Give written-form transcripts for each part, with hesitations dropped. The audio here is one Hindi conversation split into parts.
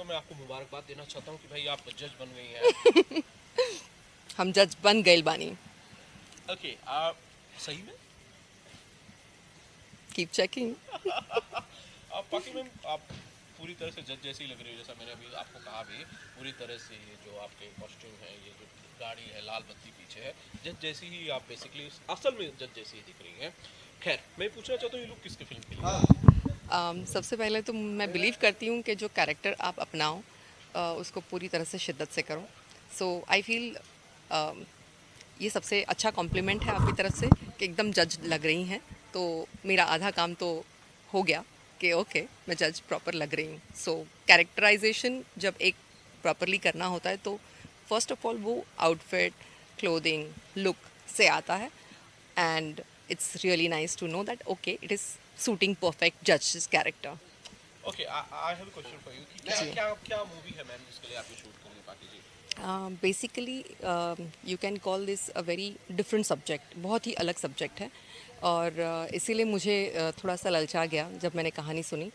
मैं आपको मुबारकबाद देना चाहता हूँ कि भाई आप जज बन गई हैं। हम जज बन गए बानी। ओके, आप सही में कीप चेकिंग। आप बाकी मैम आप पूरी तरह से जज जैसी ही लग रही हो, जैसा मैंने अभी आपको कहा भी, पूरी तरह से ये जो आपके कॉस्ट्यूम है, ये जो गाड़ी है, लाल बत्ती पीछे है, जज जैसी ही आप बेसिकली असल में जज जैसी ही दिख रही हैं। खैर, मैं पूछना चाहता हूँ ये लोग किसके फिल्म के लिए हैं? सबसे पहले तो मैं बिलीव करती हूँ कि जो कैरेक्टर आप अपनाओ उसको पूरी तरह से शिद्दत से करो। सो आई फील ये सबसे अच्छा कॉम्प्लीमेंट है आपकी तरफ से कि एकदम जज लग रही हैं। तो मेरा आधा काम तो हो गया कि ओके मैं जज प्रॉपर लग रही हूँ। सो कैरेक्टराइजेशन जब एक प्रॉपरली करना होता है तो फर्स्ट ऑफ ऑल वो आउटफिट, क्लोथिंग, लुक से आता है। And it's really nice to know that okay it is suiting perfect judge's character. Okay, I have a question for you कि क्या जी क्या क्या मूवी है मैम जिसके लिए आप ये शूट करेंगे बाकी जी? Basically you can call this a very different subject, बहुत ही अलग सब्जेक्ट है। और इसीलिए मुझे थोड़ा सा ललचा गया जब मैंने कहानी सुनी।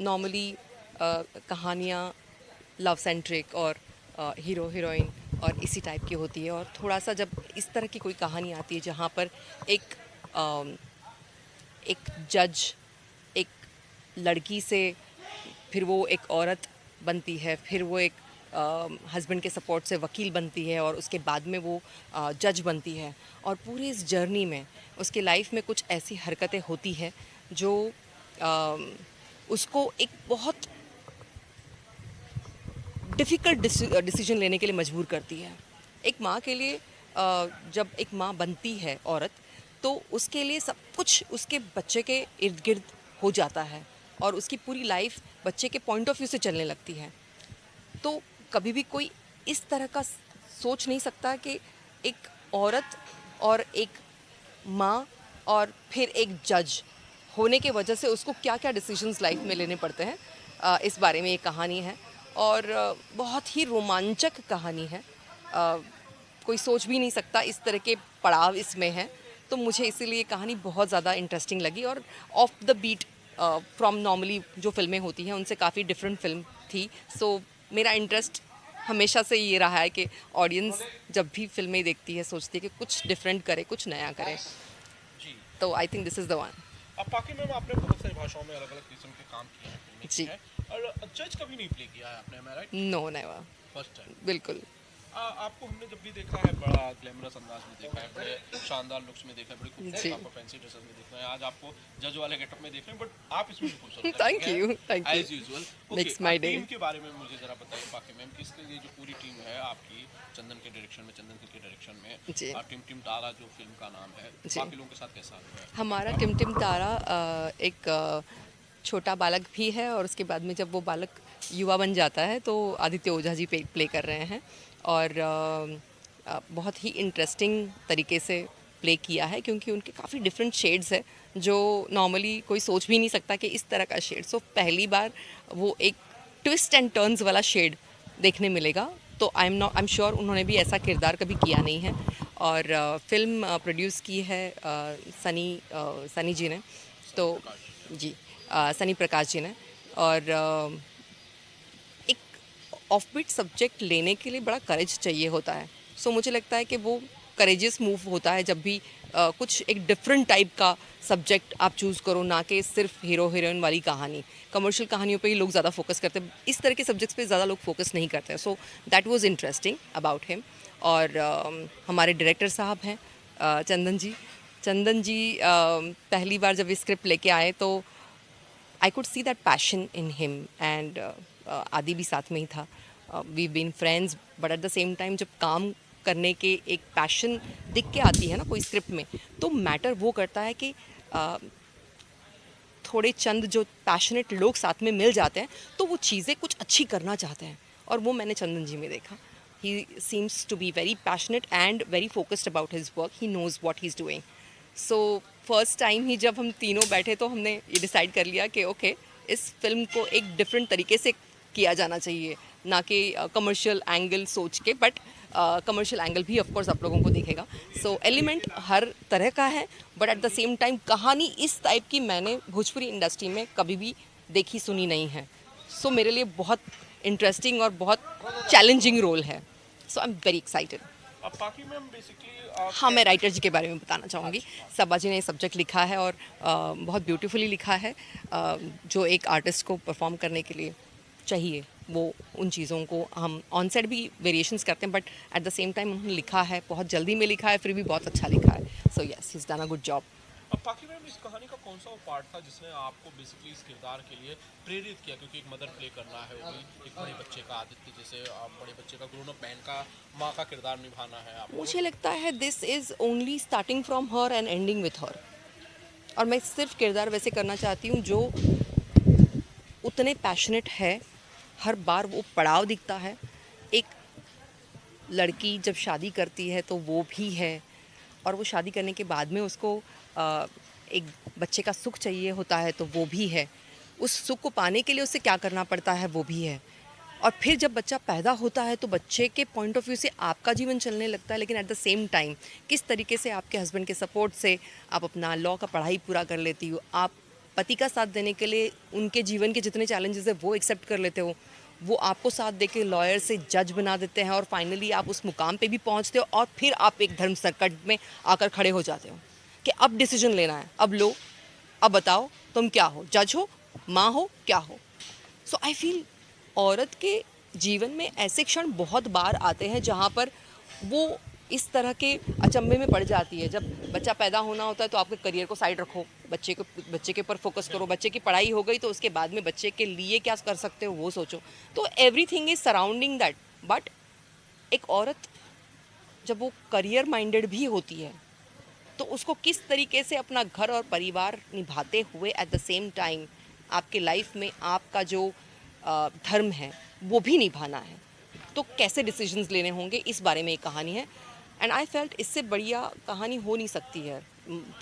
नॉर्मली कहानियाँ लव सेंट्रिक और हीरो हीरोइन और इसी टाइप की होती है, और थोड़ा सा जब इस तरह की कोई कहानी आती है जहाँ पर एक एक जज एक लड़की से, फिर वो एक औरत बनती है, फिर वो एक हस्बैंड के सपोर्ट से वकील बनती है, और उसके बाद में वो जज बनती है। और पूरी इस जर्नी में उसके लाइफ में कुछ ऐसी हरकतें होती है जो उसको एक बहुत डिफ़िकल्ट डिसीजन लेने के लिए मजबूर करती है। एक माँ के लिए जब एक माँ बनती है औरत, तो उसके लिए सब कुछ उसके बच्चे के इर्द गिर्द हो जाता है, और उसकी पूरी लाइफ बच्चे के पॉइंट ऑफ व्यू से चलने लगती है। तो कभी भी कोई इस तरह का सोच नहीं सकता कि एक औरत और एक माँ और फिर एक जज होने के वजह से उसको क्या क्या डिसीजंस लाइफ में लेने पड़ते हैं। इस बारे में ये कहानी है, और बहुत ही रोमांचक कहानी है। कोई सोच भी नहीं सकता इस तरह के पड़ाव इसमें हैं। तो मुझे इसीलिए ये कहानी बहुत ज़्यादा इंटरेस्टिंग लगी, और off the beat from normally जो फिल्में होती हैं उनसे काफ़ी डिफरेंट फिल्म थी। सो मेरा इंटरेस्ट हमेशा से ये रहा है कि ऑडियंस जब भी फिल्में देखती है सोचती है कि कुछ डिफरेंट करे, कुछ नया करे। जी। तो I think this is the one. अब बाकी मैम आपने बहुत सारी भाषाओं में अलग अलग किस्म के काम किए हैं, फिल्में की जी, हैं, और जज कभी नहीं प्ले किया है आपने, am I right? No never, first time. बिल्कुल। आपको हमने जब भी देखा है बड़ा ग्लैमरस अंदाज में देखा है, बड़े शानदार लुक्स में देखा है, बड़ी खूबसूरत जी, आपको फैंसी ड्रेसेस में देखना है, आज आपको जज वाले गेटअप में देख रहे हैं, बट आप इसमें भी खूबसूरत लग थैंक रही यू, हैं thank you. As usual. Okay, makes my day. Team के बारे में मुझे जरा बताइए बाकी मैम, किसके ये जो पूरी टीम है आपकी चंदन के डायरेक्शन में, चंदन के डायरेक्शन में, जी, टिम टिम तारा जो फिल्म का नाम है, जी। बाकी लोगों के साथ कैसा है? हमारा टिमटिम तारा एक छोटा बालक भी है, और उसके बाद में जब वो बालक युवा बन जाता है तो आदित्य ओझा जी प्ले कर रहे हैं। और बहुत ही इंटरेस्टिंग तरीके से प्ले किया है, क्योंकि उनके काफ़ी डिफरेंट शेड्स है जो नॉर्मली कोई सोच भी नहीं सकता कि इस तरह का शेड। सो पहली बार वो एक ट्विस्ट एंड टर्न्स वाला शेड देखने मिलेगा। तो आई एम श्योर उन्होंने भी ऐसा किरदार कभी किया नहीं है। और फिल्म प्रोड्यूस की है सनी जी ने। तो जी, सनी प्रकाश जी ने। और एक ऑफबीट सब्जेक्ट लेने के लिए बड़ा करेज चाहिए होता है। सो मुझे लगता है कि वो करेजियस मूव होता है जब भी कुछ एक डिफरेंट टाइप का सब्जेक्ट आप चूज़ करो, ना कि सिर्फ हीरो हीरोइन वाली कहानी। कमर्शियल कहानियों पे ही लोग ज़्यादा फोकस करते हैं, इस तरह के सब्जेक्ट्स पे ज़्यादा लोग फोकस नहीं करते हैं। So that was interesting about him. और हमारे डायरेक्टर साहब हैं चंदन जी। चंदन जी पहली बार जब ये स्क्रिप्ट लेके आए तो I could see that passion in him. And Aadi भी साथ में ही था। We been friends, but at the same time जब काम करने के एक पैशन दिख के आती है ना कोई स्क्रिप्ट में, तो मैटर वो करता है कि थोड़े चंद जो पैशनेट लोग साथ में मिल जाते हैं तो वो चीज़ें कुछ अच्छी करना चाहते हैं, और वो मैंने चंदन जी में देखा। He seems to be very passionate and very focused about his work. He knows what he is doing. So first time ही जब हम तीनों बैठे तो हमने ये डिसाइड कर लिया कि ओके इस फिल्म को एक डिफरेंट तरीके से किया जाना चाहिए, ना कि कमर्शियल एंगल सोच के, बट कमर्शियल एंगल भी ऑफ कोर्स आप लोगों को दिखेगा। सो एलिमेंट हर तरह का है, but at the same time कहानी इस टाइप की मैंने भोजपुरी इंडस्ट्री में कभी भी देखी सुनी नहीं है। सो मेरे लिए बहुत इंटरेस्टिंग और बहुत चैलेंजिंग रोल है। सो आई एम वेरी एक्साइटेड। अब बाकी मैम बेसिकली हाँ, मैं राइटर जी के बारे में बताना चाहूँगी। सबा जी ने ये सब्जेक्ट लिखा है और बहुत ब्यूटीफुली लिखा है। जो एक आर्टिस्ट को परफॉर्म करने के लिए चाहिए, वो उन चीज़ों को हम ऑन सेट भी वेरिएशंस करते हैं, but at the same time उन्होंने लिखा है, बहुत जल्दी में लिखा है, फिर भी बहुत अच्छा लिखा है। So yes, he is done a good job. अब बाकी मैम इस कहानी का कौन सा वो पार्ट था जिसने आपको बेसिकली इस किरदार के लिए प्रेरित किया, क्योंकि एक मदर प्ले करना है, वो भी एक बड़े बच्चे का आदित्य जैसे बड़े बच्चे का ग्रोन अप मैन का माँ का किरदार निभाना है आपको। मुझे लगता है this is only starting from her and ending with her. और मैं सिर्फ किरदार वैसे करना चाहती हूँ जो उतने पैशनेट है। हर बार वो पड़ाव दिखता है। एक लड़की जब शादी करती है तो वो भी है, और वो शादी करने के बाद में उसको एक बच्चे का सुख चाहिए होता है तो वो भी है। उस सुख को पाने के लिए उसे क्या करना पड़ता है वो भी है। और फिर जब बच्चा पैदा होता है तो बच्चे के पॉइंट ऑफ व्यू से आपका जीवन चलने लगता है, लेकिन एट द सेम टाइम किस तरीके से आपके हस्बैंड के सपोर्ट से आप अपना लॉ का पढ़ाई पूरा कर लेती हो, आप पति का साथ देने के लिए उनके जीवन के जितने चैलेंजेस है वो एक्सेप्ट कर लेते हो, वो आपको साथ दे के लॉयर से जज बना देते हैं, और फाइनली आप उस मुकाम पे भी पहुंचते हो, और फिर आप एक धर्म संकट में आकर खड़े हो जाते हो कि अब डिसीजन लेना है, अब लो, अब बताओ तुम क्या हो, जज हो, माँ हो, क्या हो। सो आई फील औरत के जीवन में ऐसे क्षण बहुत बार आते हैं जहाँ पर वो इस तरह के अचंभे में पड़ जाती है। जब बच्चा पैदा होना होता है तो आपके करियर को साइड रखो, बच्चे के ऊपर फोकस करो, बच्चे की पढ़ाई हो गई तो उसके बाद में बच्चे के लिए क्या कर सकते हो वो सोचो। तो everything is surrounding that. But एक औरत जब वो करियर माइंडेड भी होती है तो उसको किस तरीके से अपना घर और परिवार निभाते हुए एट द सेम टाइम आपके लाइफ में आपका जो धर्म है वो भी निभाना है, तो कैसे डिसीजंस लेने होंगे, इस बारे में एक कहानी है। एंड आई फेल्ट इससे बढ़िया कहानी हो नहीं सकती है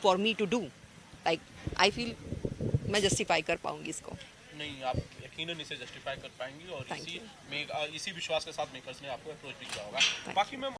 for me to do. Like I feel मैं जस्टिफाई कर पाऊंगी इसको। नहीं, आप यकीनन इसे जस्टिफाई कर पाएंगी और Thank इसी विश्वास के साथ मेकर्स ने आपको अप्रोच भी किया होगा। बाकी मैम